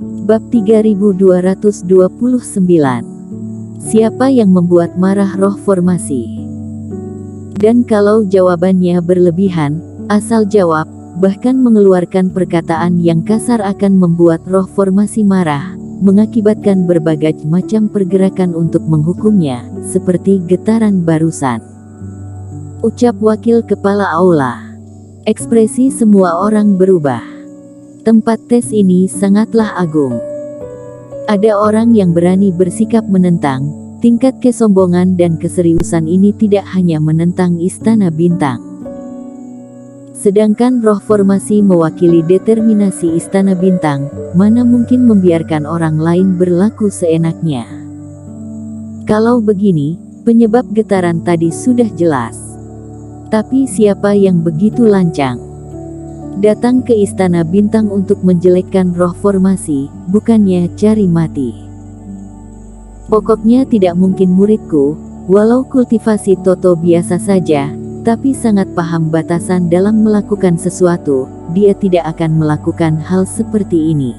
Bab 3229. Siapa yang membuat marah roh formasi? Dan kalau jawabannya berlebihan, asal jawab, bahkan mengeluarkan perkataan yang kasar akan membuat roh formasi marah, mengakibatkan berbagai macam pergerakan untuk menghukumnya, seperti getaran barusan. Ucap Wakil Kepala Aula. Ekspresi semua orang berubah. Tempat tes ini sangatlah agung. Ada orang yang berani bersikap menentang. Tingkat kesombongan dan keseriusan ini tidak hanya menentang Istana Bintang. Sedangkan roh formasi mewakili determinasi Istana Bintang, mana mungkin membiarkan orang lain berlaku seenaknya. Kalau begini, penyebab getaran tadi sudah jelas. Tapi siapa yang begitu lancang datang ke Istana Bintang untuk menjelekkan roh formasi, bukannya cari mati? Pokoknya tidak mungkin muridku, walau kultivasi Toto biasa saja, tapi sangat paham batasan dalam melakukan sesuatu, dia tidak akan melakukan hal seperti ini.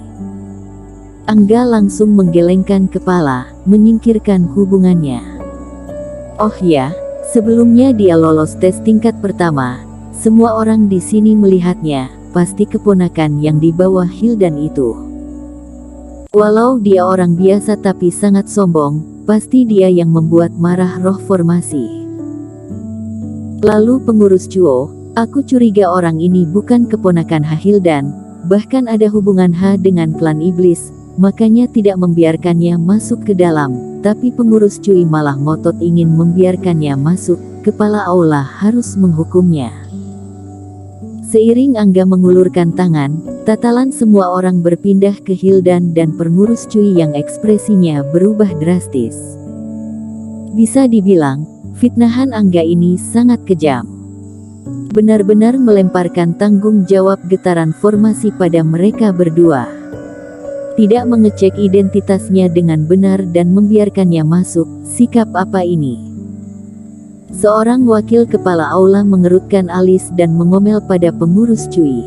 Angga langsung menggelengkan kepala, menyingkirkan hubungannya. Oh ya, sebelumnya dia lolos tes tingkat pertama. Semua orang di sini melihatnya, pasti keponakan yang di bawah Hildan itu. Walau dia orang biasa tapi sangat sombong, pasti dia yang membuat marah roh formasi. Lalu pengurus Chuo, aku curiga orang ini bukan keponakan Hildan, bahkan ada hubungan dengan klan iblis, makanya tidak membiarkannya masuk ke dalam, tapi pengurus Cui malah ngotot ingin membiarkannya masuk, kepala aula harus menghukumnya. Seiring Angga mengulurkan tangan, tatalan semua orang berpindah ke Hildan dan pengurus Cui yang ekspresinya berubah drastis. Bisa dibilang, fitnahan Angga ini sangat kejam. Benar-benar melemparkan tanggung jawab getaran formasi pada mereka berdua. Tidak mengecek identitasnya dengan benar dan membiarkannya masuk, sikap apa ini? Seorang wakil kepala aula mengerutkan alis dan mengomel pada pengurus Cui.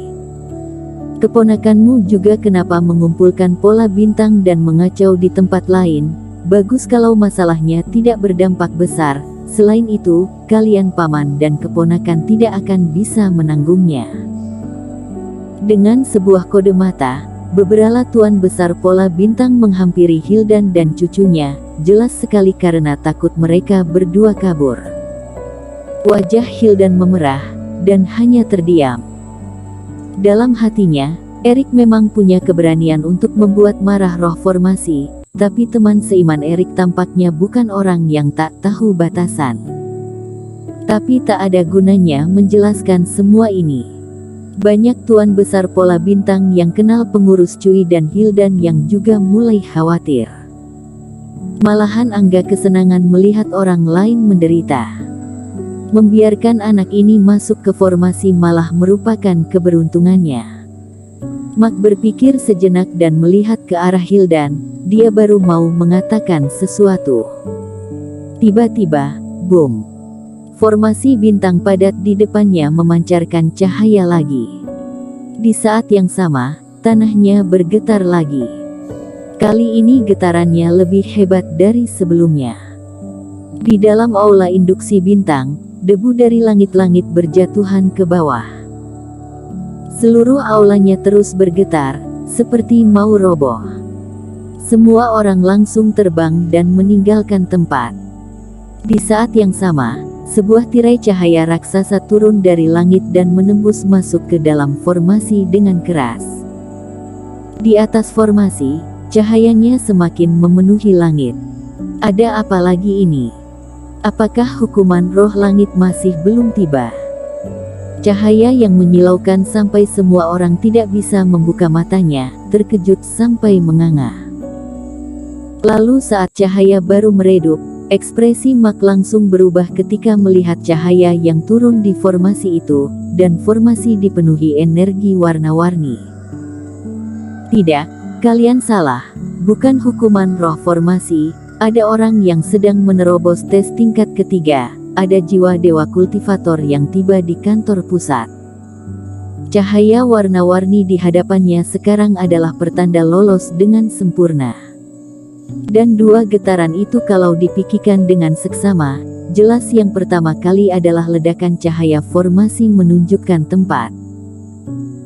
Keponakanmu juga kenapa mengumpulkan pola bintang dan mengacau di tempat lain? Bagus kalau masalahnya tidak berdampak besar, selain itu, kalian paman dan keponakan tidak akan bisa menanggungnya. Dengan sebuah kode mata, beberapa tuan besar pola bintang menghampiri Hildan dan cucunya, jelas sekali karena takut mereka berdua kabur. Wajah Hildan memerah, dan hanya terdiam. Dalam hatinya, Erik memang punya keberanian untuk membuat marah roh formasi, tapi teman seiman Erik tampaknya bukan orang yang tak tahu batasan. Tapi tak ada gunanya menjelaskan semua ini. Banyak tuan besar pola bintang yang kenal pengurus Cui dan Hildan yang juga mulai khawatir. Malahan Angga kesenangan melihat orang lain menderita. Membiarkan anak ini masuk ke formasi malah merupakan keberuntungannya. Mak berpikir sejenak dan melihat ke arah Hildan, dia baru mau mengatakan sesuatu. Tiba-tiba, boom. Formasi bintang padat di depannya memancarkan cahaya lagi. Di saat yang sama, tanahnya bergetar lagi. Kali ini getarannya lebih hebat dari sebelumnya. Di dalam aula induksi bintang, debu dari langit-langit berjatuhan ke bawah. Seluruh aulanya terus bergetar, seperti mau roboh. Semua orang langsung terbang dan meninggalkan tempat. Di saat yang sama, sebuah tirai cahaya raksasa turun dari langit dan menembus masuk ke dalam formasi dengan keras. Di atas formasi, cahayanya semakin memenuhi langit. Ada apa lagi ini? Apakah hukuman roh langit masih belum tiba? Cahaya yang menyilaukan sampai semua orang tidak bisa membuka matanya, terkejut sampai menganga. Lalu saat cahaya baru meredup, ekspresi Mak langsung berubah ketika melihat cahaya yang turun di formasi itu, dan formasi dipenuhi energi warna-warni. Tidak, kalian salah, bukan hukuman roh formasi. Ada orang yang sedang menerobos tes tingkat ketiga, ada jiwa dewa kultivator yang tiba di kantor pusat. Cahaya warna-warni di hadapannya sekarang adalah pertanda lolos dengan sempurna. Dan dua getaran itu kalau dipikirkan dengan seksama, jelas yang pertama kali adalah ledakan cahaya formasi menunjukkan tempat.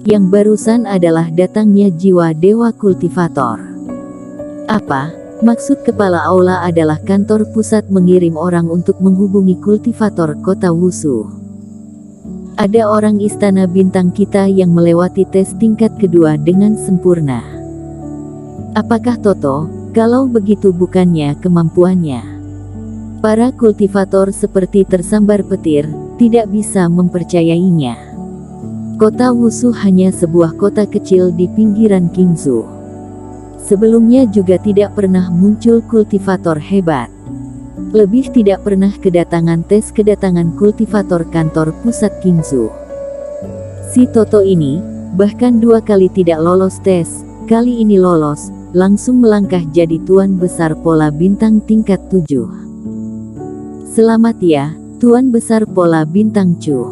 Yang barusan adalah datangnya jiwa dewa kultivator. Apa? Maksud kepala aula adalah kantor pusat mengirim orang untuk menghubungi kultivator kota Wusu. Ada orang istana bintang kita yang melewati tes tingkat kedua dengan sempurna. Apakah Toto? Kalau begitu bukannya kemampuannya. Para kultivator seperti tersambar petir, tidak bisa mempercayainya. Kota Wusu hanya sebuah kota kecil di pinggiran Qingzhou. Sebelumnya juga tidak pernah muncul kultivator hebat. Lebih tidak pernah kedatangan kultivator kantor pusat Qingzhou. Si Toto ini, bahkan 2 kali tidak lolos tes, kali ini lolos, langsung melangkah jadi tuan besar pola bintang tingkat 7. Selamat ya, tuan besar pola bintang Chu.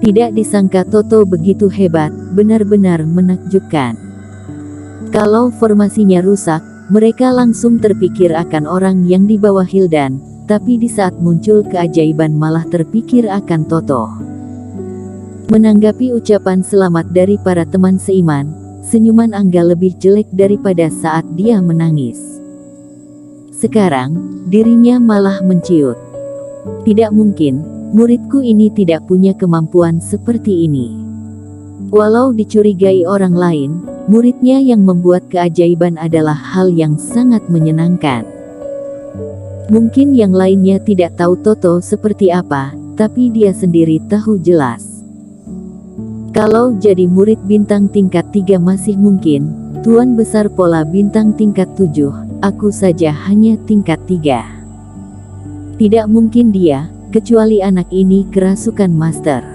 Tidak disangka Toto begitu hebat, benar-benar menakjubkan. Kalau formasinya rusak, mereka langsung terpikir akan orang yang di bawah Hildan, tapi di saat muncul keajaiban malah terpikir akan Toto. Menanggapi ucapan selamat dari para teman seiman, senyuman Angga lebih jelek daripada saat dia menangis. Sekarang, dirinya malah menciut. Tidak mungkin, muridku ini tidak punya kemampuan seperti ini. Walau dicurigai orang lain, muridnya yang membuat keajaiban adalah hal yang sangat menyenangkan. Mungkin yang lainnya tidak tahu Toto seperti apa, tapi dia sendiri tahu jelas. Kalau jadi murid bintang tingkat 3 masih mungkin, tuan besar pola bintang tingkat 7, aku saja hanya tingkat 3. Tidak mungkin dia, kecuali anak ini kerasukan master.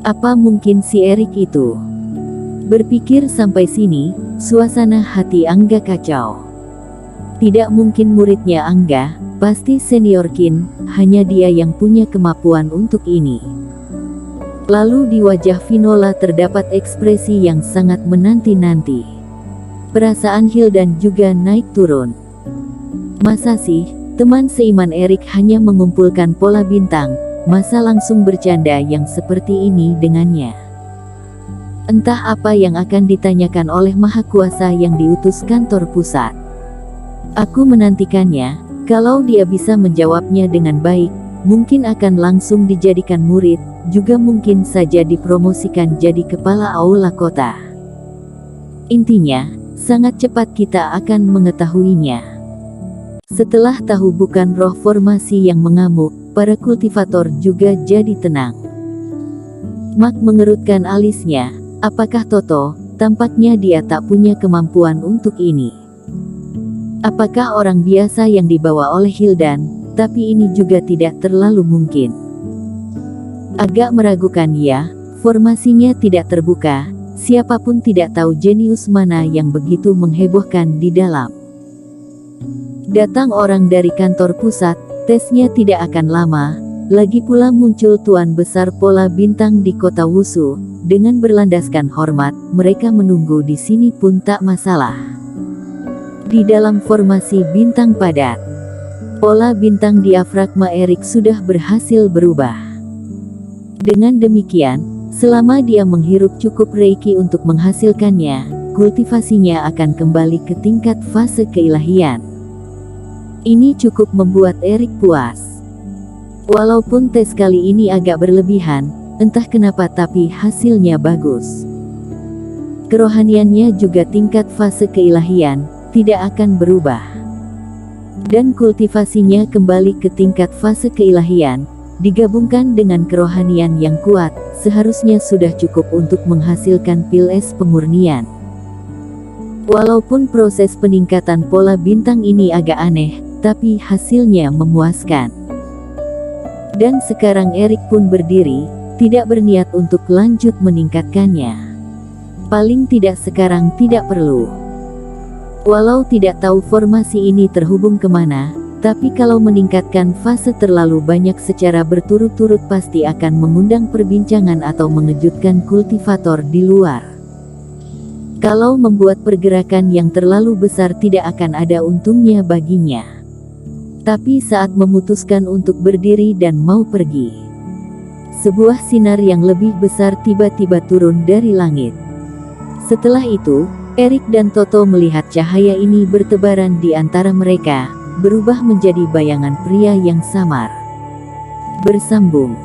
Apa mungkin si Erik itu? Berpikir sampai sini, suasana hati Angga kacau. Tidak mungkin muridnya Angga, pasti senior Qin, hanya dia yang punya kemampuan untuk ini. Lalu di wajah Vinola terdapat ekspresi yang sangat menanti-nanti. Perasaan Hildan juga naik turun. Masa sih, teman seiman Erik hanya mengumpulkan pola bintang, masa langsung bercanda yang seperti ini dengannya? Entah apa yang akan ditanyakan oleh Maha Kuasa yang diutus kantor pusat. Aku menantikannya, kalau dia bisa menjawabnya dengan baik, mungkin akan langsung dijadikan murid, juga mungkin saja dipromosikan jadi kepala aula kota. Intinya, sangat cepat kita akan mengetahuinya. Setelah tahu bukan roh formasi yang mengamuk, para kultivator juga jadi tenang. Mak mengerutkan alisnya. Apakah Toto? Tampaknya dia tak punya kemampuan untuk ini. Apakah orang biasa yang dibawa oleh Hildan? Tapi ini juga tidak terlalu mungkin. Agak meragukan ya, formasinya tidak terbuka, siapapun tidak tahu jenius mana yang begitu menghebohkan di dalam. Datang orang dari kantor pusat, tesnya tidak akan lama, lagi pula muncul tuan besar pola bintang di kota Wusu. Dengan berlandaskan hormat, mereka menunggu di sini pun tak masalah. Di dalam formasi bintang padat, pola bintang diafragma Erik sudah berhasil berubah. Dengan demikian, selama dia menghirup cukup reiki untuk menghasilkannya, kultivasinya akan kembali ke tingkat fase keilahian. Ini cukup membuat Erik puas. Walaupun tes kali ini agak berlebihan, entah kenapa tapi hasilnya bagus. Kerohaniannya juga tingkat fase keilahian, tidak akan berubah. Dan kultivasinya kembali ke tingkat fase keilahian, digabungkan dengan kerohanian yang kuat, seharusnya sudah cukup untuk menghasilkan pil es pemurnian. Walaupun proses peningkatan pola bintang ini agak aneh, tapi hasilnya memuaskan. Dan sekarang Erik pun berdiri, tidak berniat untuk lanjut meningkatkannya. Paling tidak sekarang tidak perlu. Walau tidak tahu formasi ini terhubung kemana, Tapi kalau meningkatkan fase terlalu banyak secara berturut-turut pasti akan mengundang perbincangan atau mengejutkan kultivator di luar. Kalau membuat pergerakan yang terlalu besar tidak akan ada untungnya baginya. Tapi saat memutuskan untuk berdiri dan mau pergi, sebuah sinar yang lebih besar tiba-tiba turun dari langit. Setelah itu, Erik dan Toto melihat cahaya ini bertebaran di antara mereka, berubah menjadi bayangan pria yang samar. Bersambung.